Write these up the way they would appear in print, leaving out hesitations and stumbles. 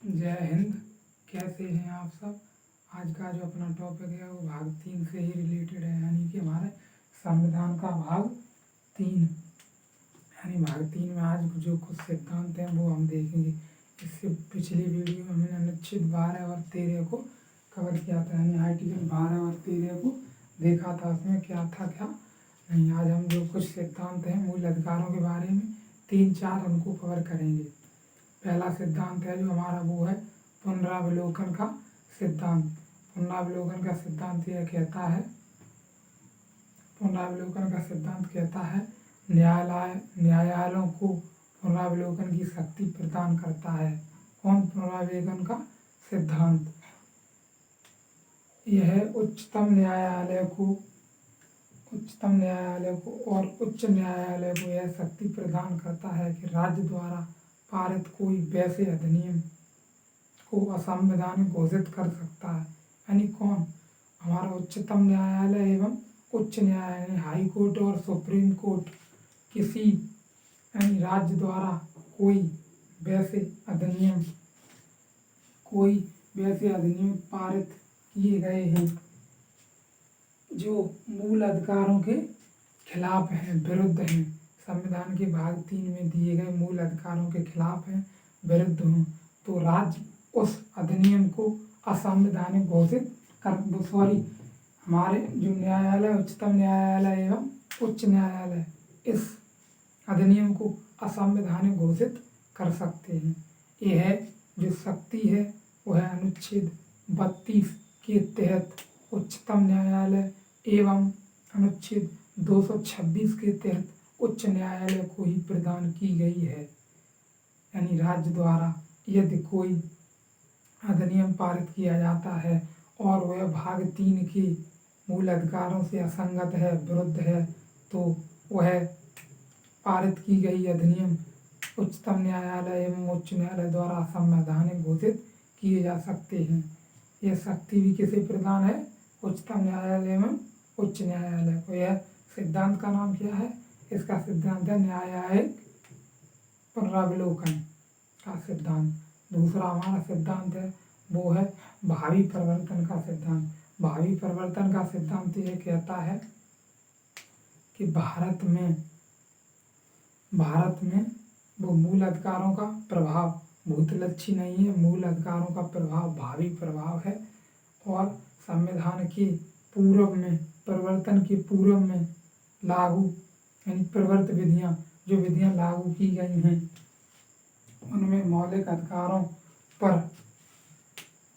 जय हिंद। कैसे हैं आप सब। आज का जो अपना टॉपिक है वो भाग 3 से ही रिलेटेड है, यानी कि हमारे संविधान का भाग 3। यानी भाग 3 में आज जो कुछ सिद्धांत हैं वो हम देखेंगे। इससे पिछली वीडियो में हमने अनुच्छेद 12 और 13 को कवर किया था, यानी आर्टिकल 12 और 13 को देखा था, उसमें क्या था क्या नहीं। आज हम जो कुछ सिद्धांत हैं मूल अधिकारों के बारे में 3-4 उनको कवर करेंगे। पहला सिद्धांत है जो हमारा वो है पुनरावलोकन का सिद्धांत। पुनरावलोकन का सिद्धांत यह कहता है, पुनरावलोकन का सिद्धांत कहता है न्यायालयों को पुनरावलोकन की शक्ति प्रदान करता है। कौन पुनरावलोकन का सिद्धांत? यह उच्चतम न्यायालय को और उच्च न्यायालय को यह शक्ति प्रदान करता है कि राज्य द्वारा पारित कोई वैसे अधिनियम को असंवैधानिक घोषित कर सकता है। यानी कौन? हमारा उच्चतम न्यायालय एवं उच्च न्यायालय, हाई कोर्ट और सुप्रीम कोर्ट किसी यानी राज्य द्वारा कोई वैसे अधिनियम पारित किए गए हैं जो मूल अधिकारों के खिलाफ हैं, विरुद्ध हैं, संविधान के भाग 3 में दिए गए मूल अधिकारों के खिलाफ हैं, विरुद्ध हों, तो राज्य उस अधिनियम को असंवैधानिक घोषित हमारे जो न्यायालय, उच्चतम न्यायालय एवं उच्च न्यायालय इस अधिनियम को असंवैधानिक घोषित कर सकते हैं। यह जो शक्ति है वह अनुच्छेद 32 के तहत उच्चतम न्यायालय एवं अनुच्छेद 226 के तहत उच्च न्यायालय को ही प्रदान की गई है। यानी राज्य द्वारा यदि कोई अधिनियम पारित किया जाता है और वह भाग 3 के मूल अधिकारों से असंगत है, विरुद्ध है, तो वह पारित की गई अधिनियम उच्चतम न्यायालय एवं उच्च न्यायालय द्वारा असंवैधानिक घोषित किए जा सकते हैं। यह शक्ति भी किसे प्रदान है? उच्चतम न्यायालय एवं उच्च न्यायालय को। यह सिद्धांत का नाम क्या है? इसका सिद्धांत है न्यायिक पुनरावलोकन का सिद्धांत। दूसरा हमारा सिद्धांत है वो है भावी परिवर्तन का सिद्धांत। भावी परिवर्तन का सिद्धांत यह कहता है कि भारत में वो मूल अधिकारों का प्रभाव भूतलक्षी नहीं है, मूल अधिकारों का प्रभाव भावी प्रभाव है, और संविधान के पूर्व में, परिवर्तन के पूर्व में लागू यानी प्रवर्त विधियाँ, जो विधियाँ लागू की गई हैं उनमें मौलिक अधिकारों पर,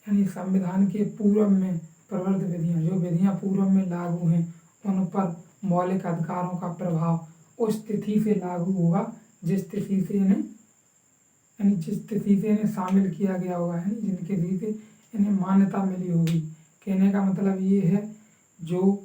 यानी संविधान के पूर्व में प्रवर्त विधियाँ, जो विधियाँ पूर्व में लागू हैं उन पर मौलिक अधिकारों का प्रभाव उस तिथि से लागू होगा जिस तिथि से इन्हें शामिल किया गया होगा, यानी जिनके तिथि से इन्हें मान्यता मिली होगी। कहने का मतलब ये है जो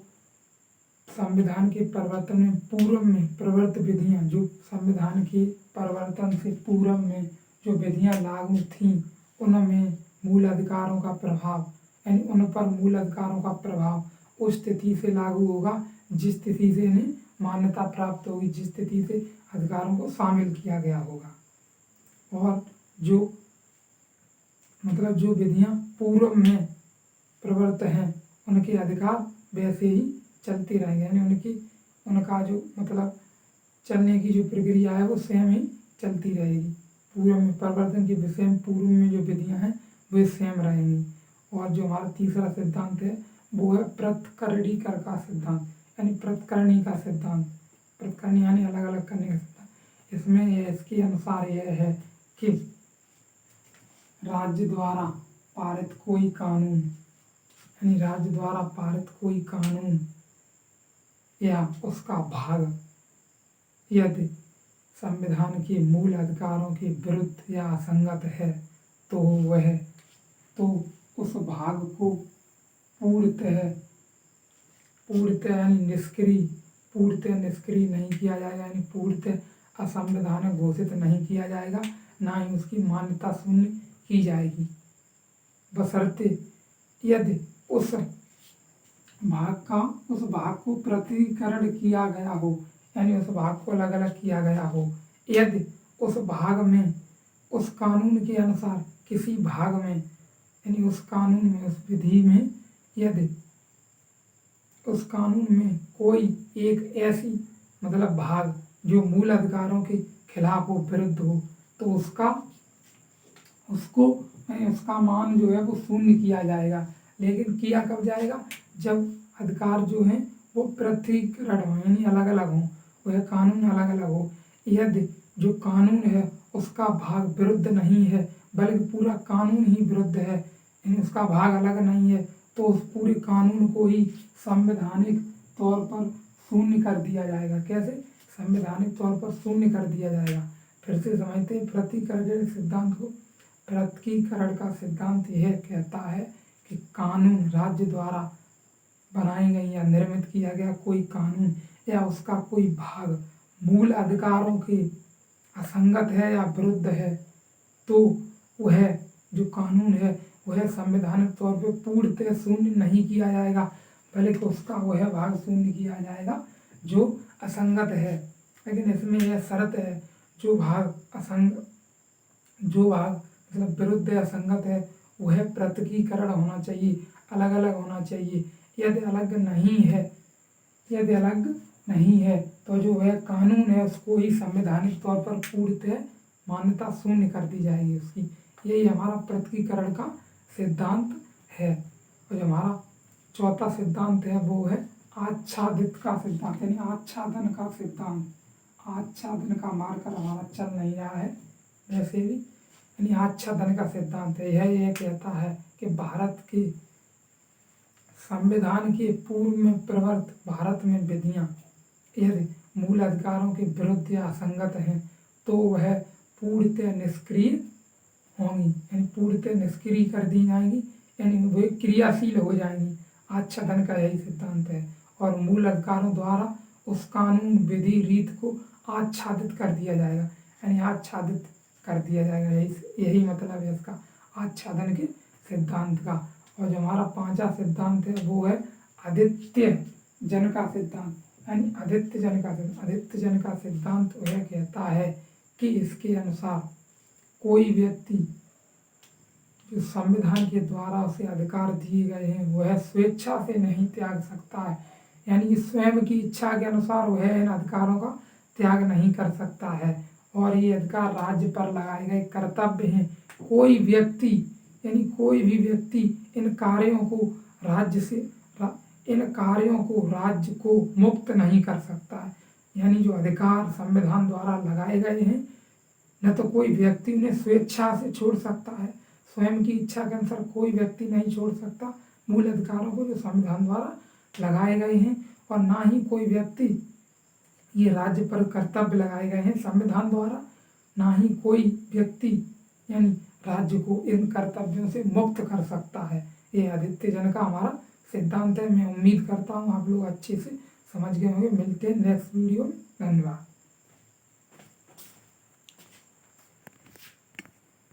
संविधान के परिवर्तन में पूर्व में प्रवर्त विधियाँ, जो संविधान के परिवर्तन से पूर्व में जो विधियाँ लागू थीं उनमें मूल अधिकारों का प्रभाव, यानी उन पर मूल अधिकारों का प्रभाव उस तिथि से लागू होगा जिस तिथि से इन्हें मान्यता प्राप्त होगी, जिस तिथि से अधिकारों को शामिल किया गया होगा। और जो विधियाँ पूर्व में प्रवर्त हैं उनके अधिकार वैसे ही चलते रहेंगे, यानी उनका जो चलने की जो प्रक्रिया है वो सेम ही चलती रहेगी। पूर्व में परिवर्तन के विषय में पूर्व में जो विधियाँ हैं वे सेम रहेंगी। और जो हमारा तीसरा सिद्धांत है वो है पृथक्करणीकरण का सिद्धांत, यानी पृथक्करणी का सिद्धांत। पृथक्करणी यानी अलग अलग करने का सिद्धांत। इसमें इसके अनुसार यह है कि राज्य द्वारा पारित कोई कानून या उसका भाग यदि संविधान के मूल अधिकारों के विरुद्ध या असंगत है तो उस भाग को पूर्णतः निष्क्रिय नहीं किया जाएगा, यानी पूर्णतः असंवैधानिक घोषित नहीं किया जाएगा, ना ही उसकी मान्यता शून्य की जाएगी, बशर्ते यदि उस भाग को पृथक्करण किया गया हो, यानी उस भाग को अलग अलग किया गया हो, यदि उस भाग में उस कानून के अनुसार किसी भाग में यानी उस कानून में, उस विधि में, यदि उस कानून में कोई एक ऐसी मतलब भाग जो मूल अधिकारों के खिलाफ हो, विरुद्ध हो, तो उसका मान जो है वो शून्य किया जाएगा। लेकिन किया कब जाएगा? जब अधिकार जो हैं वो पृथकीकरण हो, यानी अलग अलग हो, वह कानून अलग अलग हो। यदि जो कानून है उसका भाग विरुद्ध नहीं है बल्कि पूरा कानून ही विरुद्ध है, यानी उसका भाग अलग नहीं है, तो उस पूरे कानून को ही संवैधानिक तौर पर शून्य कर दिया जाएगा। कैसे? संवैधानिक तौर पर शून्य कर दिया जाएगा। फिर से समझते हैं पृथकीकरण सिद्धांत को। पृथकीकरण का सिद्धांत यह कहता है कि कानून राज्य द्वारा बनाई गई या निर्मित किया गया कोई कानून या उसका कोई भाग मूल अधिकारों के असंगत है या विरुद्ध है, तो वह जो कानून है वह संवैधानिक तौर पर पूर्णतः शून्य नहीं किया जाएगा, बल्कि उसका वह भाग शून्य किया जाएगा जो असंगत है। लेकिन इसमें यह शर्त है, जो भाग मतलब विरुद्ध या असंगत है वह पृथकीकरण होना चाहिए, अलग अलग होना चाहिए। यदि अलग नहीं है तो जो वह कानून है उसको ही संवैधानिक तौर पर पूर्णतः मान्यता शून्य कर दी जाएगी उसकी। यही हमारा पृथकीकरण का सिद्धांत है। और जो हमारा चौथा सिद्धांत है वो है आच्छादित का सिद्धांत, यानी आच्छादन का सिद्धांत। आच्छादन का मार्कर हमारा चल नहीं रहा है वैसे भी, यानी आच्छादन का सिद्धांत है। यह कहता है कि भारत के संविधान के पूर्व में प्रवर्त भारत में विधियां यदि मूल अधिकारों के विरुद्ध या असंगत हैं तो वह पूर्णतः निष्क्रिय होंगी, यानी पूर्णतः निष्क्रिय कर दी जाएंगी, यानी वे क्रियाशील हो जाएंगी। आच्छादन का यही सिद्धांत है। और मूल अधिकारों द्वारा उस कानून, विधि, रीत को आच्छादित कर दिया जाएगा, यानी आच्छादित कर दिया जाएगा। यही मतलब है इसका आच्छादन के सिद्धांत का। और जो हमारा पांचवा सिद्धांत है वो है आदित्य जन का सिद्धांत, यानी आदित्य जन का सिद्धांत वह कहता है कि इसके अनुसार कोई व्यक्ति जो संविधान के द्वारा उसे अधिकार दिए गए हैं वह स्वेच्छा से नहीं त्याग सकता है, यानी स्वयं की इच्छा के अनुसार वह इन अधिकारों का त्याग नहीं कर सकता है। और ये अधिकार राज्य पर लगाए गए कर्तव्य हैं। कोई भी व्यक्ति इन कार्यों को राज्य को मुक्त नहीं कर सकता है, यानी जो अधिकार संविधान द्वारा लगाए गए हैं न तो कोई व्यक्ति उन्हें स्वेच्छा से छोड़ सकता है, स्वयं की इच्छा के अनुसार कोई व्यक्ति नहीं छोड़ सकता मूल अधिकारों को जो संविधान द्वारा लगाए गए हैं, और ना ही कोई व्यक्ति, ये राज्य पर कर्तव्य लगाए गए हैं संविधान द्वारा, ना ही कोई व्यक्ति यानी राज्य को इन कर्तव्यों से मुक्त कर सकता है। ये आदित्य जन का हमारा सिद्धांत है। मैं उम्मीद करता हूँ आप लोग अच्छे से समझ गए होंगे। मिलते हैं नेक्स्ट वीडियो में। धन्यवाद।